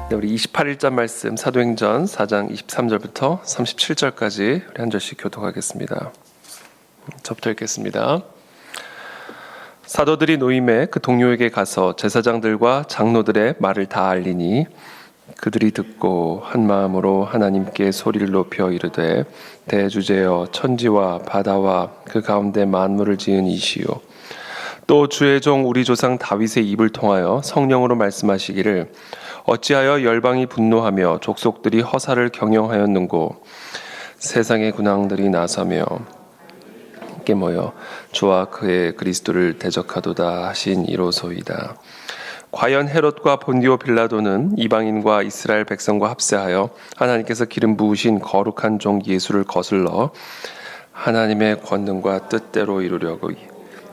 네, 우리 28일자 말씀 사도행전 4장 23절부터 37절까지 우리 한 절씩 교독하겠습니다. 저부터 읽겠습니다. 사도들이 노임에 그 동료에게 가서 제사장들과 장로들의 말을 다 알리니 그들이 듣고 한 마음으로 하나님께 소리를 높여 이르되 대주제여 천지와 바다와 그 가운데 만물을 지은 이시요 또 주의 종 우리 조상 다윗의 입을 통하여 성령으로 말씀하시기를 어찌하여 열방이 분노하며 족속들이 허사를 경영하였는고 세상의 군왕들이 나서며 함께 모여 주와 그의 그리스도를 대적하도다 하신 이로소이다. 과연 헤롯과 본디오 빌라도는 이방인과 이스라엘 백성과 합세하여 하나님께서 기름 부으신 거룩한 종 예수를 거슬러 하나님의 권능과 뜻대로 이루려고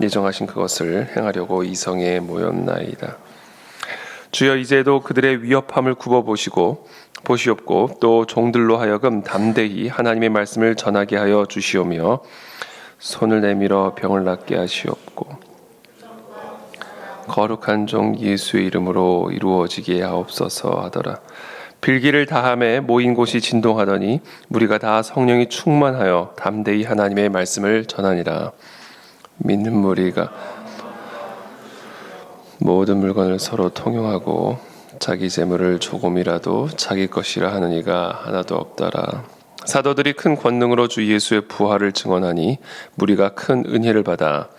예정하신 그것을 행하려고 이성에 모였나이다. 주여 이제도 그들의 위협함을 보시옵고 또 종들로 하여금 담대히 하나님의 말씀을 전하게 하여 주시오며 손을 내밀어 병을 낫게 하시옵고 거룩한 종 예수의 이름으로 이루어지게 하옵소서 하더라. 빌기를 다함에 모인 곳이 진동하더니 무리가 다 성령이 충만하여 담대히 하나님의 말씀을 전하니라. 믿는 무리가 모든 물건을 서로 통용하고 자기 재물을 조금이라도 자기 것이라 하는 이가 하나도 없더라. 사도들이 큰 권능으로 주 예수의 부활을 증언하니 무리가 큰 은혜를 받아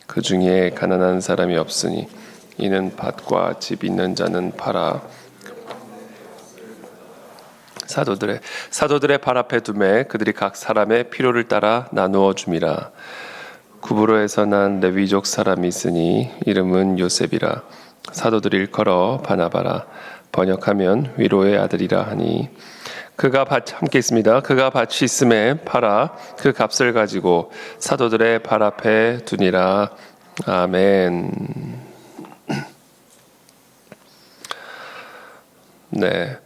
그 중에 가난한 사람이 없으니 이는 밭과 집 있는 자는 팔아 사도들의 발 앞에 두매 그들이 각 사람의 필요를 따라 나누어 줌이라. 구브로에서 난 레위족 사람이 있으니 이름은 요셉이라. 사도들이 일컬어 바나바라. 번역하면 위로의 아들이라 하니 함께 있습니다. 그가 밭이 있음에 팔아 그 값을 가지고 사도들의 발 앞에 두니라. 아멘. 네.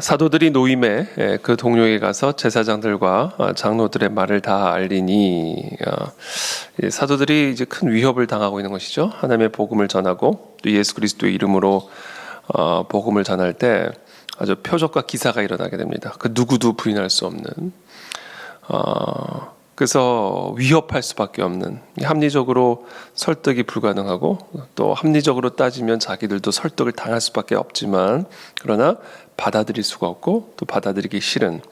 사도들이 노임에 그 동료에게 가서 제사장들과 장로들의 말을 다 알리니 사도들이 이제 큰 위협을 당하고 있는 것이죠. 하나님의 복음을 전하고 또 예수 그리스도의 이름으로 복음을 전할 때 아주 표적과 기사가 일어나게 됩니다. 그 누구도 부인할 수 없는 그래서 위협할 수밖에 없는 합리적으로 설득이 불가능하고 또 합리적으로 따지면 자기들도 설득을 당할 수밖에 없지만 그러나 받아들일 수가 없고 또 받아들이기 싫은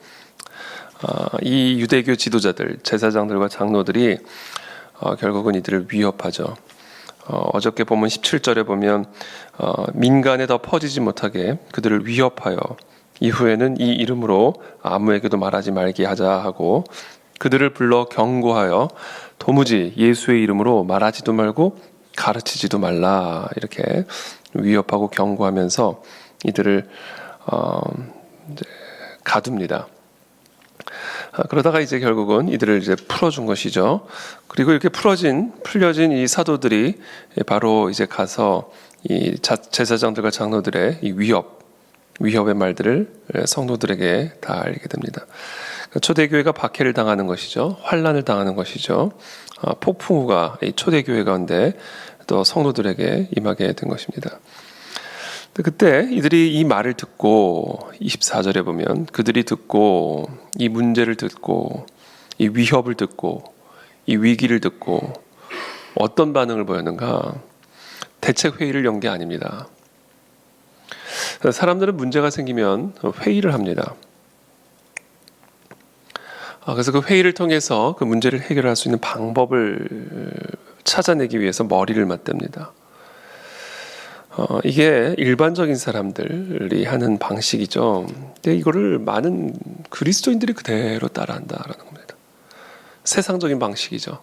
이 유대교 지도자들 제사장들과 장로들이 결국은 이들을 위협하죠. 어저께 보면 17절에 보면 민간에 더 퍼지지 못하게 그들을 위협하여 이후에는 이 이름으로 아무에게도 말하지 말게 하자 하고 그들을 불러 경고하여 도무지 예수의 이름으로 말하지도 말고 가르치지도 말라 이렇게 위협하고 경고하면서 이들을 가둡니다. 그러다가 이제 결국은 이들을 이제 풀어준 것이죠. 그리고 이렇게 풀려진 이 사도들이 바로 이제 가서 이 제사장들과 장로들의 이 위협의 말들을 성도들에게 다 알리게 됩니다. 초대교회가 박해를 당하는 것이죠. 환난을 당하는 것이죠. 폭풍우가 이 초대교회 가운데 또 성도들에게 임하게 된 것입니다. 그때 이들이 이 말을 듣고 24절에 보면 그들이 듣고 이 문제를 듣고 이 위협을 듣고 이 위기를 듣고 어떤 반응을 보였는가? 대책 회의를 연 게 아닙니다. 사람들은 문제가 생기면 회의를 합니다. 그래서 그 회의를 통해서 그 문제를 해결할 수 있는 방법을 찾아내기 위해서 머리를 맞댑니다. 이게 일반적인 사람들이 하는 방식이죠. 근데 이거를 많은 그리스도인들이 그대로 따라한다라는 겁니다. 세상적인 방식이죠.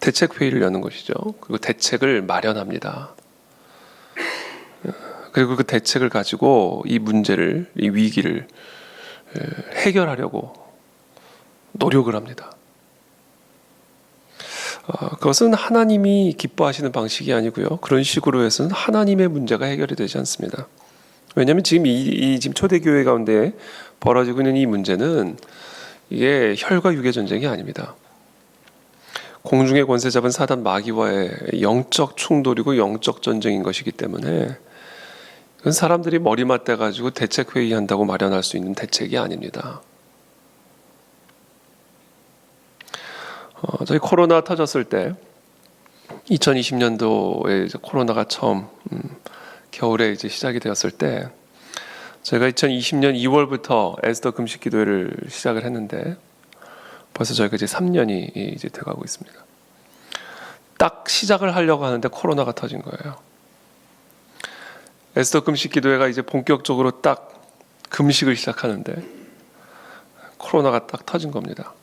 대책 회의를 여는 것이죠. 그리고 대책을 마련합니다. 그리고 그 대책을 가지고 이 문제를, 이 위기를 해결하려고 노력을 합니다. 그것은 하나님이 기뻐하시는 방식이 아니고요. 그런 식으로 해서는 하나님의 문제가 해결이 되지 않습니다. 왜냐하면 지금 지금 초대교회 가운데 벌어지고 있는 이 문제는 이게 혈과 육의 전쟁이 아닙니다. 공중의 권세 잡은 사단 마귀와의 영적 충돌이고 영적 전쟁인 것이기 때문에 그건 사람들이 머리 맞대가지고 대책회의 한다고 마련할 수 있는 대책이 아닙니다. 저희 코로나 터졌을 때 2020년도에 이제 코로나가 처음 겨울에 이제 시작이 되었을 때 저희가 2020년 2월부터 에스더 금식 기도회를 시작을 했는데 벌써 저희가 이제 3년이 이제 돼가고 있습니다. 딱 시작을 하려고 하는데 코로나가 터진 거예요. 에스더 금식 기도회가 이제 본격적으로 딱 금식을 시작하는데 코로나가 딱 터진 겁니다.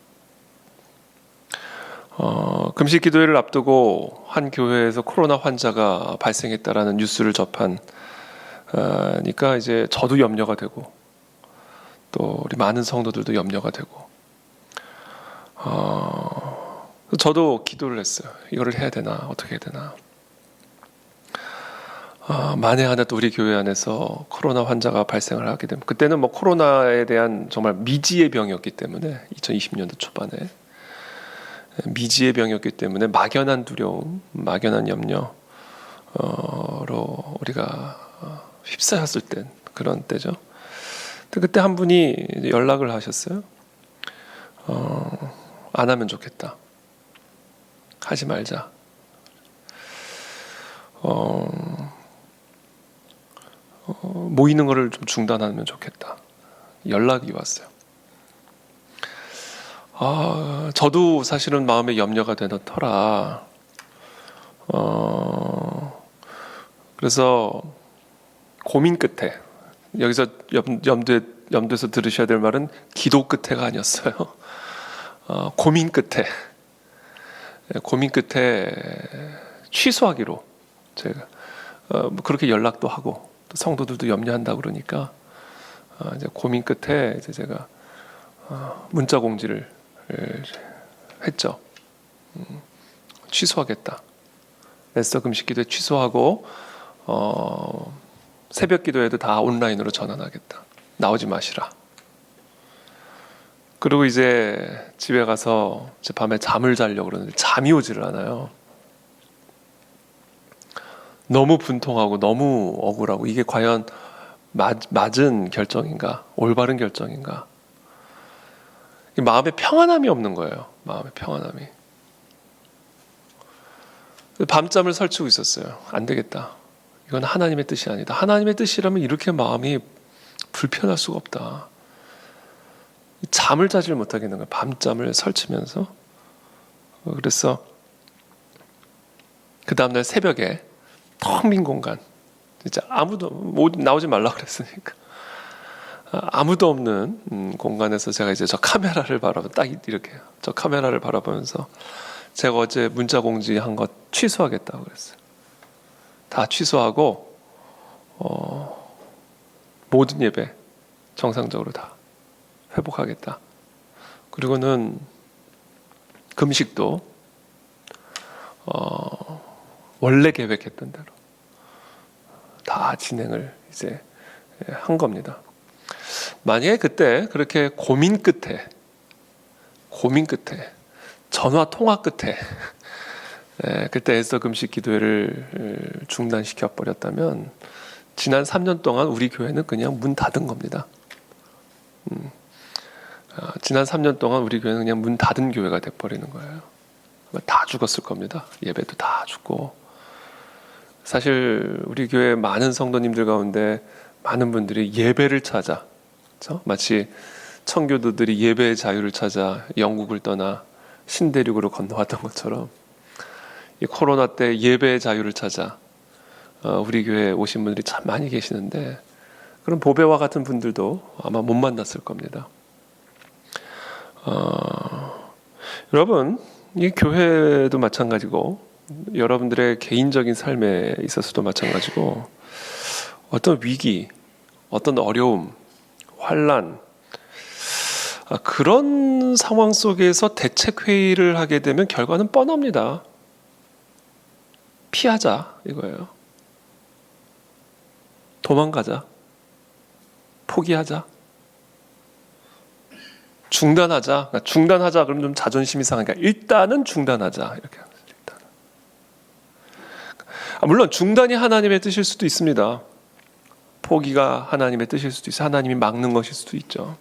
금식 기도회를 앞두고 한 교회에서 코로나 환자가 발생했다라는 뉴스를 접하니까 이제 저도 염려가 되고 또 우리 많은 성도들도 염려가 되고 저도 기도를 했어요. 이거를 해야 되나 어떻게 해야 되나. 만에 하나 또 우리 교회 안에서 코로나 환자가 발생을 하게 되면 그때는 뭐 코로나에 대한 정말 미지의 병이었기 때문에 2020년도 초반에 미지의 병이었기 때문에 막연한 두려움, 막연한 염려로 우리가 휩싸였을 땐 그런 때죠. 근데 그때 한 분이 연락을 하셨어요. 안 하면 좋겠다. 하지 말자. 모이는 거를 좀 중단하면 좋겠다. 연락이 왔어요. 저도 사실은 마음에 염려가 되는 터라 그래서 고민 끝에 여기서 염두에서 들으셔야 될 말은 기도 끝에가 아니었어요. 고민 끝에 취소하기로 제가 그렇게 연락도 하고 또 성도들도 염려한다 그러니까 이제 고민 끝에 이제 제가 문자 공지를 했죠. 취소하겠다. 에스더 금식 기도회 취소하고 새벽 기도회도 다 온라인으로 전환하겠다. 나오지 마시라. 그리고 이제 집에 가서 이제 밤에 잠을 자려고 그러는데 잠이 오지를 않아요. 너무 분통하고 너무 억울하고 이게 과연 맞은 결정인가? 올바른 결정인가? 마음에 평안함이 없는 거예요. 마음의 평안함이. 밤잠을 설치고 있었어요. 안 되겠다. 이건 하나님의 뜻이 아니다. 하나님의 뜻이라면 이렇게 마음이 불편할 수가 없다. 잠을 자질 못하겠는 거예요. 밤잠을 설치면서. 그래서 그 다음날 새벽에 텅 빈 공간. 진짜 아무도 나오지 말라 그랬으니까. 아무도 없는 공간에서 제가 이제 저 카메라를 바라보면 딱 이렇게 저 카메라를 바라보면서 제가 어제 문자 공지한 것 취소하겠다고 그랬어요. 다 취소하고 모든 예배 정상적으로 다 회복하겠다. 그리고는 금식도 원래 계획했던 대로 다 진행을 이제 한 겁니다. 만약에 그때 그렇게 고민 끝에 전화 통화 끝에 그때 에스더 금식 기도회를 중단시켜 버렸다면 지난 3년 동안 우리 교회는 그냥 문 닫은 겁니다. 지난 3년 동안 우리 교회는 그냥 문 닫은 교회가 돼버리는 거예요. 다 죽었을 겁니다. 예배도 다 죽고. 사실 우리 교회 많은 성도님들 가운데 많은 분들이 예배를 찾아, 그렇죠? 마치 청교도들이 예배의 자유를 찾아 영국을 떠나 신대륙으로 건너왔던 것처럼 이 코로나 때 예배의 자유를 찾아 우리 교회에 오신 분들이 참 많이 계시는데 그런 보배와 같은 분들도 아마 못 만났을 겁니다. 여러분, 이 교회도 마찬가지고 여러분들의 개인적인 삶에 있어서도 마찬가지고 어떤 위기, 어떤 어려움, 환난 그런 상황 속에서 대책회의를 하게 되면 결과는 뻔합니다. 피하자 이거예요. 도망가자. 포기하자. 중단하자. 중단하자 그러면 좀 자존심이 상하니까 일단은 중단하자 이렇게 합니다. 일단은. 물론 중단이 하나님의 뜻일 수도 있습니다. 포기가 하나님의 뜻일 수도 있어요. 하나님이 막는 것일 수도 있죠.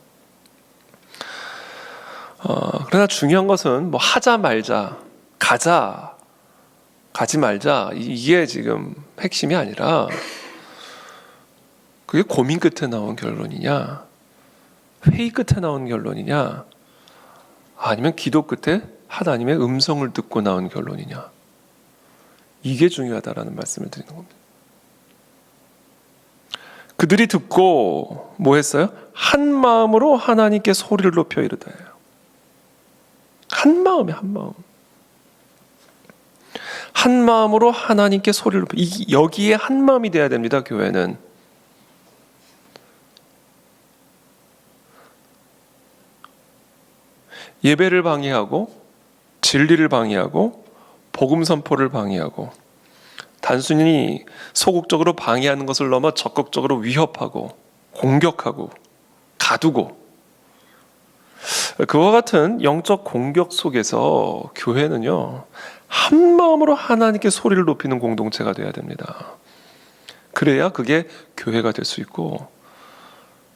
그러나 중요한 것은 뭐 하자 말자, 가지 말자, 이게 지금 핵심이 아니라 그게 고민 끝에 나온 결론이냐, 회의 끝에 나온 결론이냐, 아니면 기도 끝에 하나님의 음성을 듣고 나온 결론이냐, 이게 중요하다라는 말씀을 드리는 겁니다. 그들이 듣고 뭐 했어요? 한 마음으로 하나님께 소리를 높여 이르되. 한 마음에 한 마음. 한 마음으로 하나님께 소리를 높여. 여기에 한 마음이 돼야 됩니다. 교회는. 예배를 방해하고 진리를 방해하고 복음 선포를 방해하고 단순히 소극적으로 방해하는 것을 넘어 적극적으로 위협하고 공격하고 가두고, 그와 같은 영적 공격 속에서 교회는요, 한 마음으로 하나님께 소리를 높이는 공동체가 되어야 됩니다. 그래야 그게 교회가 될 수 있고,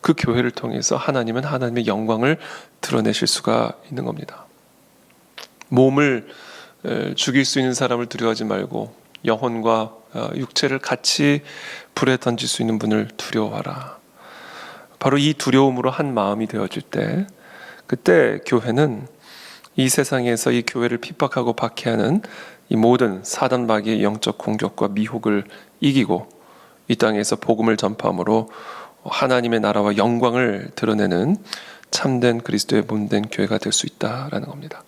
그 교회를 통해서 하나님은 하나님의 영광을 드러내실 수가 있는 겁니다. 몸을 죽일 수 있는 사람을 두려워하지 말고 영혼과 육체를 같이 불에 던질 수 있는 분을 두려워하라. 바로 이 두려움으로 한 마음이 되어질 때, 그때 교회는 이 세상에서 이 교회를 핍박하고 박해하는 이 모든 사단 마귀의 영적 공격과 미혹을 이기고 이 땅에서 복음을 전파함으로 하나님의 나라와 영광을 드러내는 참된 그리스도의 몸된 교회가 될 수 있다라는 겁니다.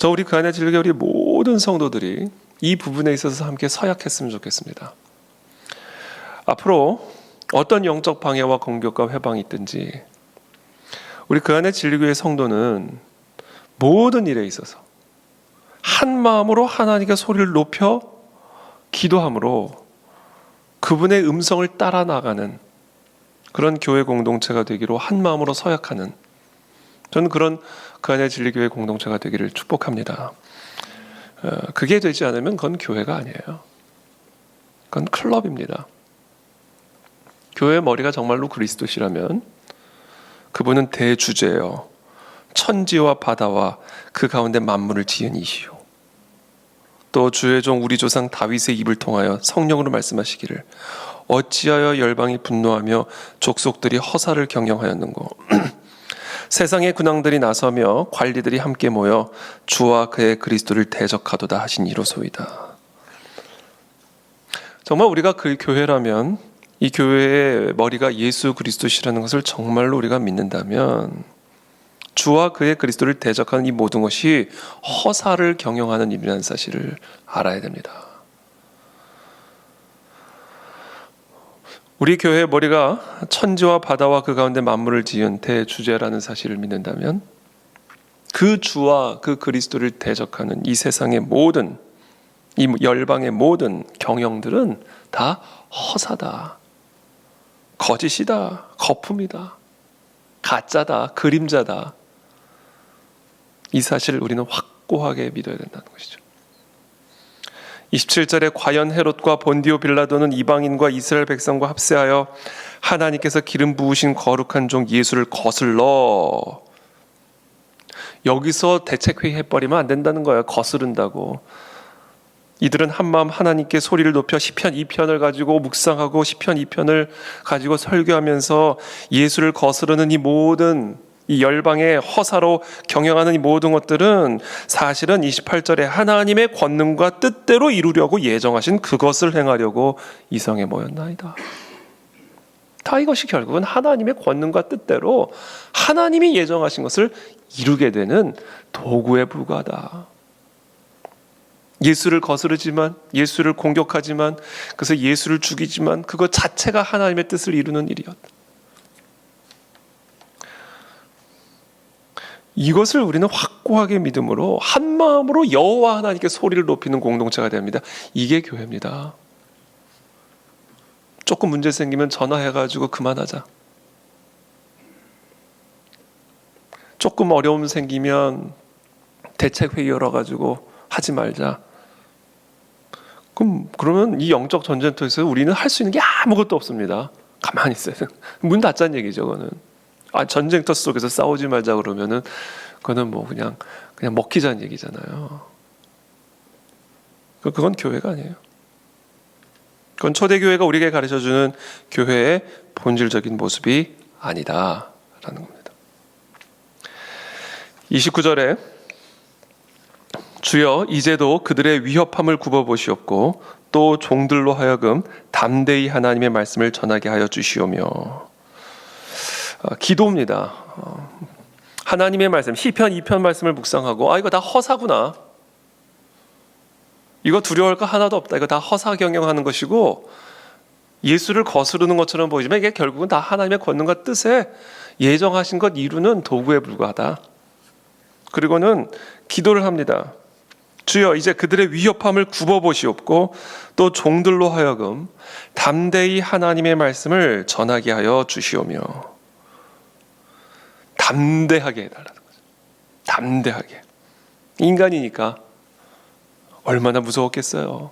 우리 그 안에 진리교 우리 모든 성도들이 이 부분에 있어서 함께 서약했으면 좋겠습니다. 앞으로 어떤 영적 방해와 공격과 회방이 있든지 우리 그 안에 진리교의 성도는 모든 일에 있어서 한 마음으로 하나님께 소리를 높여 기도함으로 그분의 음성을 따라 나가는 그런 교회 공동체가 되기로 한 마음으로 서약하는, 저는 그런 그 안에 진리교회 공동체가 되기를 축복합니다. 그게 되지 않으면 그건 교회가 아니에요. 그건 클럽입니다. 교회의 머리가 정말로 그리스도시라면 그분은 대주제요, 천지와 바다와 그 가운데 만물을 지은 이시요. 또 주의 종 우리 조상 다윗의 입을 통하여 성령으로 말씀하시기를 어찌하여 열방이 분노하며 족속들이 허사를 경영하였는고 세상의 군왕들이 나서며 관리들이 함께 모여 주와 그의 그리스도를 대적하도다 하신 이로소이다. 정말 우리가 그 교회라면, 이 교회의 머리가 예수 그리스도시라는 것을 정말로 우리가 믿는다면 주와 그의 그리스도를 대적하는 이 모든 것이 허사를 경영하는 일이라는 사실을 알아야 됩니다. 우리 교회의 머리가 천지와 바다와 그 가운데 만물을 지은 대주제라는 사실을 믿는다면 그 주와 그 그리스도를 대적하는 이 세상의 모든, 이 열방의 모든 경영들은 다 허사다, 거짓이다, 거품이다, 가짜다, 그림자다. 이 사실을 우리는 확고하게 믿어야 된다는 것이죠. 27절에 과연 헤롯과 본디오 빌라도는 이방인과 이스라엘 백성과 합세하여 하나님께서 기름 부으신 거룩한 종 예수를 거슬러, 여기서 대책회의 해버리면 안 된다는 거예요. 거스른다고. 이들은 한마음 하나님께 소리를 높여 시편 2편을 가지고 묵상하고 시편 2편을 가지고 설교하면서 예수를 거스르는 이 모든 이 열방의 허사로 경영하는 이 모든 것들은 사실은 28절에 하나님의 권능과 뜻대로 이루려고 예정하신 그것을 행하려고 이 성에 모였나이다. 다 이것이 결국은 하나님의 권능과 뜻대로 하나님이 예정하신 것을 이루게 되는 도구에 불과하다. 예수를 거스르지만, 예수를 공격하지만, 그래서 예수를 죽이지만 그것 자체가 하나님의 뜻을 이루는 일이었다. 이것을 우리는 확고하게 믿음으로 한 마음으로 여호와 하나님께 소리를 높이는 공동체가 됩니다. 이게 교회입니다. 조금 문제 생기면 전화해가지고 그만하자. 조금 어려움 생기면 대책회의 열어가지고 하지 말자. 그러면 이 영적 전쟁터에서 우리는 할 수 있는 게 아무것도 없습니다. 가만히 있어야 돼. 문 닫자는 얘기죠, 그거는. 전쟁터 속에서 싸우지 말자 그러면은 그거는 뭐 그냥 먹히자는 얘기잖아요. 그건 교회가 아니에요. 그건 초대교회가 우리에게 가르쳐주는 교회의 본질적인 모습이 아니다라는 겁니다. 29절에 주여 이제도 그들의 위협함을 굽어보시옵고 또 종들로 하여금 담대히 하나님의 말씀을 전하게 하여 주시오며. 기도입니다. 하나님의 말씀, 시편 2편 말씀을 묵상하고 이거 다 허사구나. 이거 두려워할 거 하나도 없다. 이거 다 허사 경영하는 것이고 예수를 거스르는 것처럼 보이지만 이게 결국은 다 하나님의 권능과 뜻에 예정하신 것 이루는 도구에 불과하다. 그리고는 기도를 합니다. 주여 이제 그들의 위협함을 굽어보시옵고 또 종들로 하여금 담대히 하나님의 말씀을 전하게 하여 주시오며. 담대하게 해달라는 거죠. 담대하게. 인간이니까 얼마나 무서웠겠어요.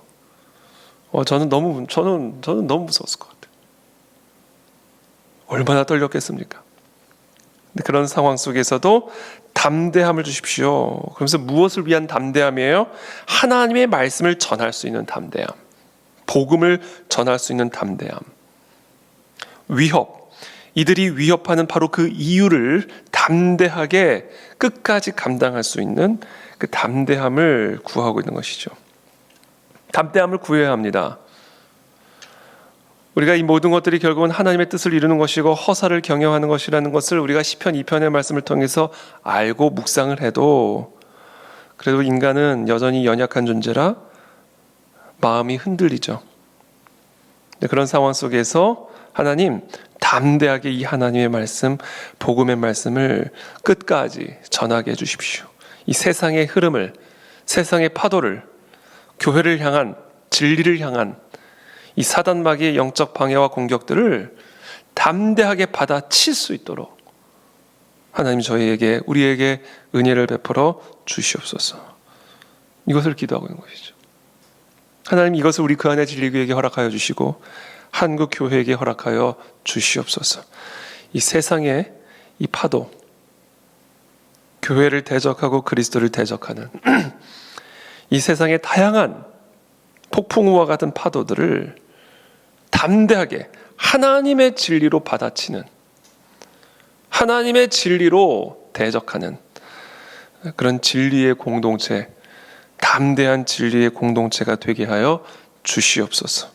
저는 너무 무서웠을 것 같아요. 얼마나 떨렸겠습니까? 근데 그런 상황 속에서도 담대함을 주십시오. 그러면서 무엇을 위한 담대함이에요? 하나님의 말씀을 전할 수 있는 담대함. 복음을 전할 수 있는 담대함. 위협. 이들이 위협하는 바로 그 이유를 담대하게 끝까지 감당할 수 있는 그 담대함을 구하고 있는 것이죠. 담대함을 구해야 합니다. 우리가 이 모든 것들이 결국은 하나님의 뜻을 이루는 것이고 허사를 경영하는 것이라는 것을 우리가 시편 2편의 말씀을 통해서 알고 묵상을 해도 그래도 인간은 여전히 연약한 존재라 마음이 흔들리죠. 그런 상황 속에서 하나님 담대하게 이 하나님의 말씀, 복음의 말씀을 끝까지 전하게 해주십시오. 이 세상의 흐름을, 세상의 파도를, 교회를 향한, 진리를 향한 이 사단마귀의 영적 방해와 공격들을 담대하게 받아칠 수 있도록 하나님 저희에게, 우리에게 은혜를 베풀어 주시옵소서. 이것을 기도하고 있는 것이죠. 하나님 이것을 우리 그 안에 진리교회에게 허락하여 주시고 한국 교회에게 허락하여 주시옵소서. 이 세상의 이 파도, 교회를 대적하고 그리스도를 대적하는 이 세상의 다양한 폭풍우와 같은 파도들을 담대하게 하나님의 진리로 받아치는, 하나님의 진리로 대적하는 그런 진리의 공동체, 담대한 진리의 공동체가 되게 하여 주시옵소서.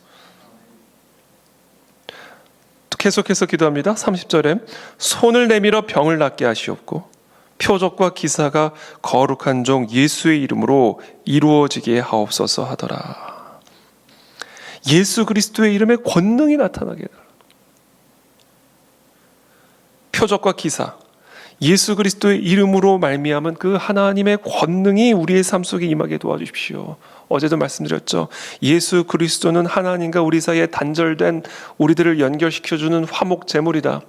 계속해서 기도합니다. 30절에 손을 내밀어 병을 낫게 하시옵고 표적과 기사가 거룩한 종 예수의 이름으로 이루어지게 하옵소서 하더라. 예수 그리스도의 이름에 권능이 나타나게 해달라. 표적과 기사, 예수 그리스도의 이름으로 말미암은 그 하나님의 권능이 우리의 삶 속에 임하게 도와주십시오. 어제도 말씀드렸죠. 예수 그리스도는 하나님과 우리 사이에 단절된 우리들을 연결시켜주는 화목제물이다.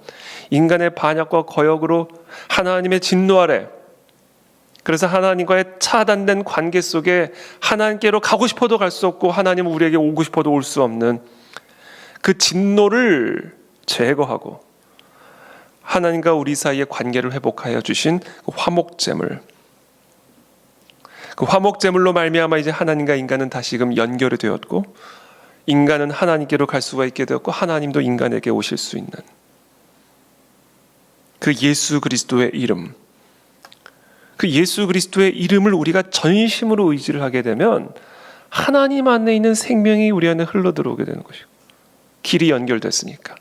인간의 반역과 거역으로 하나님의 진노 아래, 그래서 하나님과의 차단된 관계 속에 하나님께로 가고 싶어도 갈 수 없고 하나님은 우리에게 오고 싶어도 올 수 없는 그 진노를 제거하고 하나님과 우리 사이의 관계를 회복하여 주신 그 화목제물, 그 화목제물로 말미암아 이제 하나님과 인간은 다시금 연결이 되었고 인간은 하나님께로 갈 수가 있게 되었고 하나님도 인간에게 오실 수 있는 그 예수 그리스도의 이름, 그 예수 그리스도의 이름을 우리가 전심으로 의지를 하게 되면 하나님 안에 있는 생명이 우리 안에 흘러들어오게 되는 것이고, 길이 연결됐으니까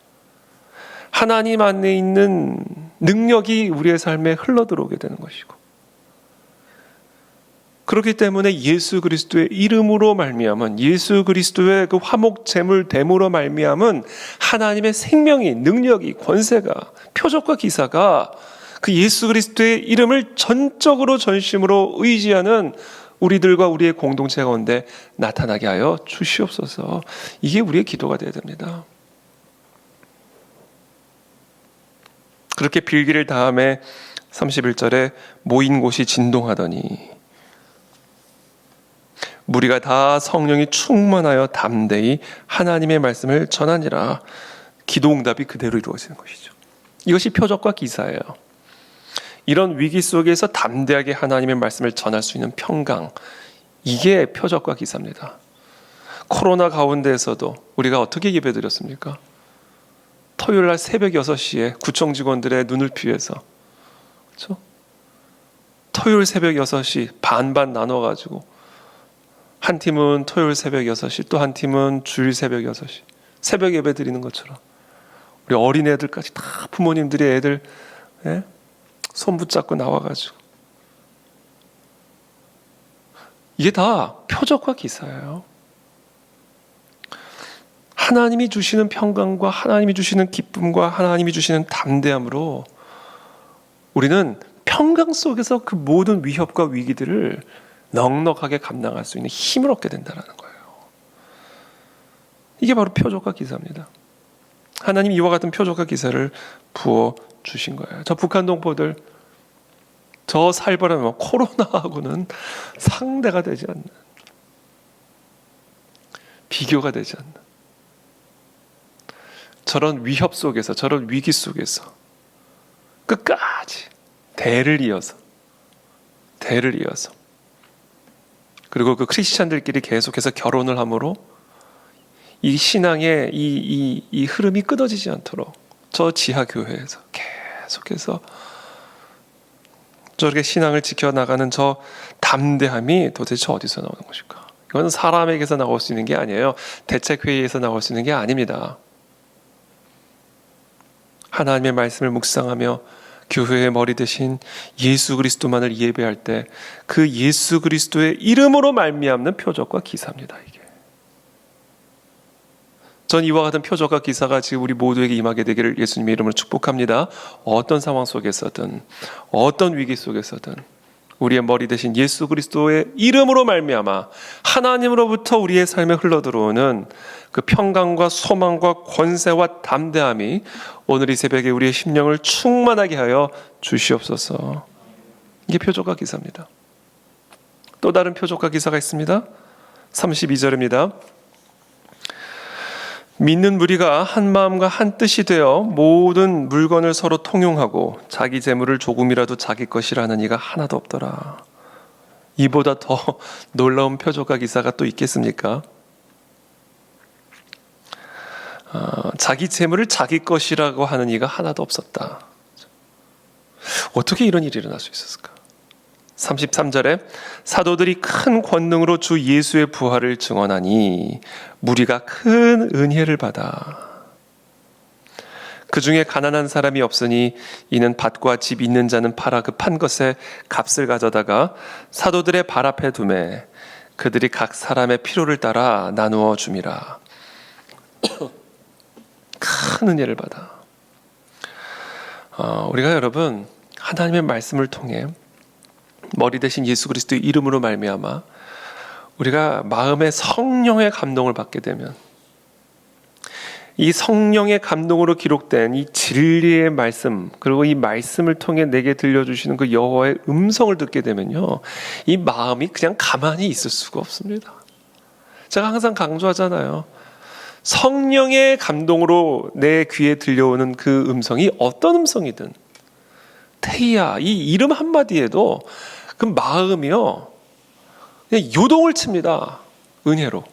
하나님 안에 있는 능력이 우리의 삶에 흘러들어오게 되는 것이고, 그렇기 때문에 예수 그리스도의 이름으로 말미암은, 예수 그리스도의 그 화목제물 됨으로 말미암은 하나님의 생명이, 능력이, 권세가, 표적과 기사가 그 예수 그리스도의 이름을 전적으로 전심으로 의지하는 우리들과 우리의 공동체 가운데 나타나게 하여 주시옵소서. 이게 우리의 기도가 되어야 됩니다. 그렇게 빌기를 다음에 31절에 모인 곳이 진동하더니 무리가 다 성령이 충만하여 담대히 하나님의 말씀을 전하니라. 기도응답이 그대로 이루어지는 것이죠. 이것이 표적과 기사예요. 이런 위기 속에서 담대하게 하나님의 말씀을 전할 수 있는 평강, 이게 표적과 기사입니다. 코로나 가운데에서도 우리가 어떻게 예배드렸습니까? 토요일 날 새벽 6시에 구청 직원들의 눈을 피해서, 그렇죠? 토요일 새벽 6시 반반 나눠가지고 한 팀은 토요일 새벽 6시, 또 한 팀은 주일 새벽 6시 새벽 예배 드리는 것처럼 우리 어린애들까지 다 부모님들이 애들 손 붙잡고 나와가지고, 이게 다 표적과 기사예요. 하나님이 주시는 평강과 하나님이 주시는 기쁨과 하나님이 주시는 담대함으로 우리는 평강 속에서 그 모든 위협과 위기들을 넉넉하게 감당할 수 있는 힘을 얻게 된다는 거예요. 이게 바로 표적과 기사입니다. 하나님 이와 같은 표적과 기사를 부어 주신 거예요. 저 북한 동포들, 저 살벌한 코로나하고는 상대가 되지 않는, 비교가 되지 않는 저런 위협 속에서, 저런 위기 속에서 끝까지 대를 이어서 그리고 그 크리스찬들끼리 계속해서 결혼을 함으로 이 신앙의 이 흐름이 끊어지지 않도록 저 지하 교회에서 계속해서 저렇게 신앙을 지켜나가는 저 담대함이 도대체 어디서 나오는 것일까? 이건 사람에게서 나올 수 있는 게 아니에요. 대책회의에서 나올 수 있는 게 아닙니다. 하나님의 말씀을 묵상하며 교회의 머리 대신 예수 그리스도만을 예배할 때 그 예수 그리스도의 이름으로 말미암는 표적과 기사입니다. 이게. 전 이와 같은 표적과 기사가 지금 우리 모두에게 임하게 되기를 예수님의 이름으로 축복합니다. 어떤 상황 속에서든, 어떤 위기 속에서든 우리의 머리 대신 예수 그리스도의 이름으로 말미암아 하나님으로부터 우리의 삶에 흘러들어오는 그 평강과 소망과 권세와 담대함이 오늘 이 새벽에 우리의 심령을 충만하게 하여 주시옵소서. 이게 표적과 기사입니다. 또 다른 표적과 기사가 있습니다. 32절입니다. 믿는 무리가 한 마음과 한 뜻이 되어 모든 물건을 서로 통용하고 자기 재물을 조금이라도 자기 것이라 하는 이가 하나도 없더라. 이보다 더 놀라운 표적과 기사가 또 있겠습니까? 자기 재물을 자기 것이라고 하는 이가 하나도 없었다. 어떻게 이런 일이 일어날 수 있었을까? 33절에 사도들이 큰 권능으로 주 예수의 부활을 증언하니 무리가 큰 은혜를 받아. 그 중에 가난한 사람이 없으니 이는 밭과 집 있는 자는 팔아 그 판 것에 값을 가져다가 사도들의 발 앞에 두매 그들이 각 사람의 필요를 따라 나누어 줌이라. 큰 은혜를 받아. 우리가 여러분 하나님의 말씀을 통해 머리 대신 예수 그리스도의 이름으로 말미암아 우리가 마음의 성령의 감동을 받게 되면 이 성령의 감동으로 기록된 이 진리의 말씀, 그리고 이 말씀을 통해 내게 들려주시는 그 여호와의 음성을 듣게 되면요, 이 마음이 그냥 가만히 있을 수가 없습니다. 제가 항상 강조하잖아요. 성령의 감동으로 내 귀에 들려오는 그 음성이 어떤 음성이든 테이야, 이 이름 한마디에도 그 마음이요 그냥 요동을 칩니다. 은혜로.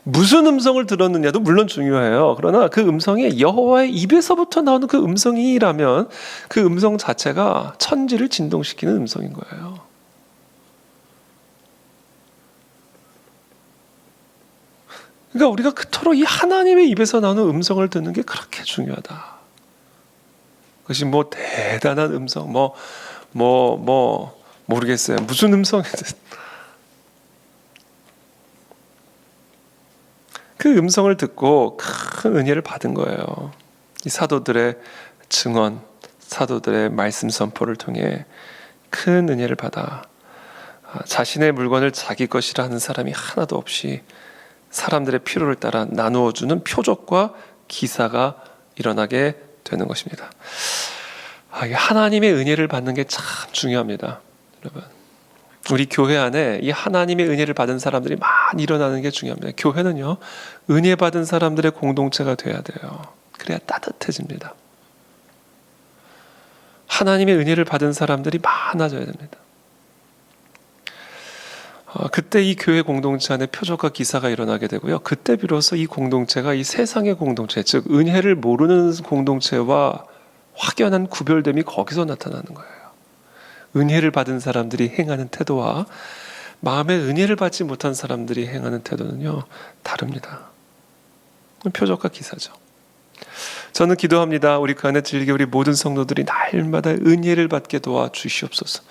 무슨 음성을 들었느냐도 물론 중요해요. 그러나 그 음성이 여호와의 입에서부터 나오는 그 음성이라면 그 음성 자체가 천지를 진동시키는 음성인 거예요. 그러니까 우리가 그토록 이 하나님의 입에서 나오는 음성을 듣는 게 그렇게 중요하다. 그것이 뭐 대단한 음성, 모르겠어요. 무슨 음성이든 그 음성을 듣고 큰 은혜를 받은 거예요. 이 사도들의 증언, 사도들의 말씀 선포를 통해 큰 은혜를 받아 자신의 물건을 자기 것이라 하는 사람이 하나도 없이 사람들의 필요를 따라 나누어 주는 표적과 기사가 일어나게 되는 것입니다. 하나님의 은혜를 받는 게 참 중요합니다, 여러분. 우리 교회 안에 이 하나님의 은혜를 받은 사람들이 많이 일어나는 게 중요합니다. 교회는요, 은혜 받은 사람들의 공동체가 돼야 돼요. 그래야 따뜻해집니다. 하나님의 은혜를 받은 사람들이 많아져야 됩니다. 그때 이 교회 공동체 안에 표적과 기사가 일어나게 되고요. 그때 비로소 이 공동체가 이 세상의 공동체, 즉 은혜를 모르는 공동체와 확연한 구별됨이 거기서 나타나는 거예요. 은혜를 받은 사람들이 행하는 태도와 마음에 은혜를 받지 못한 사람들이 행하는 태도는요, 다릅니다. 표적과 기사죠. 저는 기도합니다. 우리 그 안에 즐겨 우리 모든 성도들이 날마다 은혜를 받게 도와주시옵소서.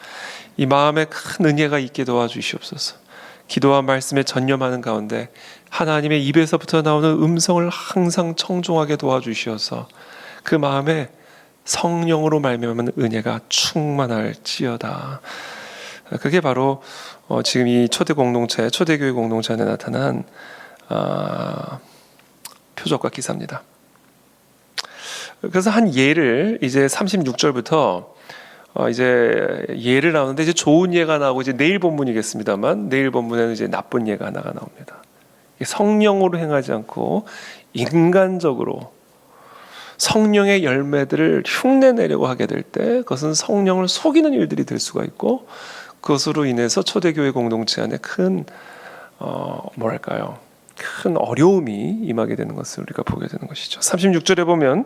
이 마음에 큰 은혜가 있게 도와주시옵소서. 기도와 말씀에 전념하는 가운데 하나님의 입에서부터 나오는 음성을 항상 청종하게 도와주시어서 그 마음에 성령으로 말미암은 은혜가 충만할지어다. 그게 바로 지금 이 초대교회 공동체 안에 나타난 표적과 기사입니다. 그래서 한 예를 이제 36절부터 이제 예를 나오는데 이제 좋은 예가 나오고 이제 내일 본문이겠습니다만 내일 본문에는 이제 나쁜 예가 하나가 나옵니다. 성령으로 행하지 않고 인간적으로 성령의 열매들을 흉내내려고 하게 될 때 그것은 성령을 속이는 일들이 될 수가 있고 그것으로 인해서 초대교회 공동체 안에 큰 어려움이 임하게 되는 것을 우리가 보게 되는 것이죠. 36절에 보면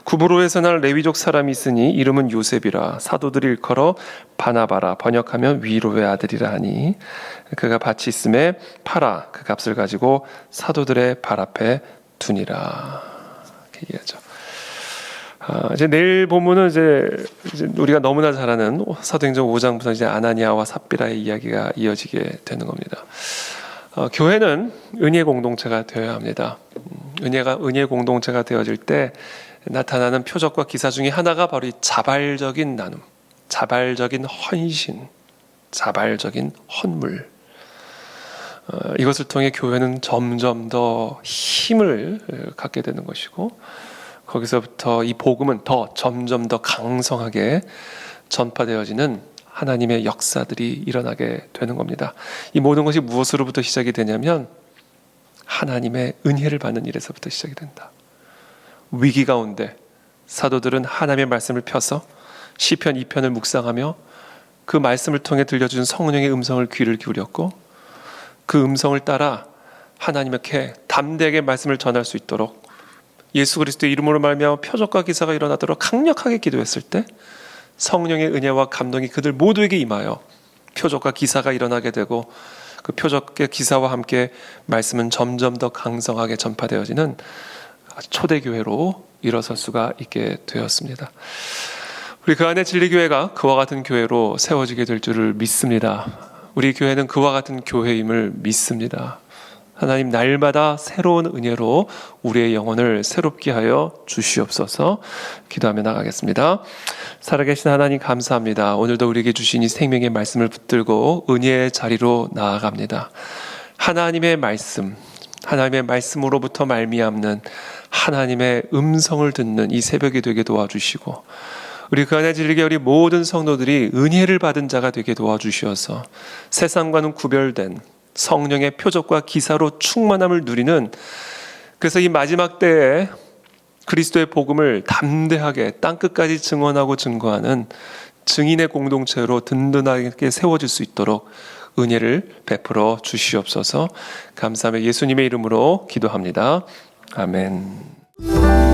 구브로에서 날 레위족 사람이 있으니 이름은 요셉이라 사도들이 일컬어 바나바라 번역하면 위로의 아들이라 하니 그가 밭이 있음에 팔아 그 값을 가지고 사도들의 발 앞에 두니라. 이렇게 얘기하죠. 이제 내일 본문은 이제 우리가 너무나 잘 아는 사도행전 5장부터 이제 아나니아와 삽비라의 이야기가 이어지게 되는 겁니다. 교회는 은혜 공동체가 되어야 합니다. 은혜 공동체가 되어질 때 나타나는 표적과 기사 중에 하나가 바로 이 자발적인 나눔, 자발적인 헌신, 자발적인 헌물. 이것을 통해 교회는 점점 더 힘을 갖게 되는 것이고 거기서부터 이 복음은 점점 더 강성하게 전파되어지는 하나님의 역사들이 일어나게 되는 겁니다. 이 모든 것이 무엇으로부터 시작이 되냐면 하나님의 은혜를 받는 일에서부터 시작이 된다. 위기 가운데 사도들은 하나님의 말씀을 펴서 시편 2편을 묵상하며 그 말씀을 통해 들려준 성령의 음성을 귀를 기울였고 그 음성을 따라 하나님께 담대하게 말씀을 전할 수 있도록 예수 그리스도의 이름으로 말미암아 표적과 기사가 일어나도록 강력하게 기도했을 때 성령의 은혜와 감동이 그들 모두에게 임하여 표적과 기사가 일어나게 되고 그 표적과 기사와 함께 말씀은 점점 더 강성하게 전파되어지는 초대교회로 일어설 수가 있게 되었습니다. 우리 그 안에 진리교회가 그와 같은 교회로 세워지게 될 줄을 믿습니다. 우리 교회는 그와 같은 교회임을 믿습니다. 하나님 날마다 새로운 은혜로 우리의 영혼을 새롭게 하여 주시옵소서. 기도하며 나가겠습니다. 살아계신 하나님 감사합니다. 오늘도 우리에게 주신 이 생명의 말씀을 붙들고 은혜의 자리로 나아갑니다. 하나님의 말씀으로부터 말미암는 하나님의 음성을 듣는 이 새벽이 되게 도와주시고 우리 그 안에 진리게 우리 모든 성도들이 은혜를 받은 자가 되게 도와주시어서 세상과는 구별된 성령의 표적과 기사로 충만함을 누리는 그래서 이 마지막 때에 그리스도의 복음을 담대하게 땅끝까지 증언하고 증거하는 증인의 공동체로 든든하게 세워질 수 있도록 은혜를 베풀어 주시옵소서. 감사하며 예수님의 이름으로 기도합니다. 아멘.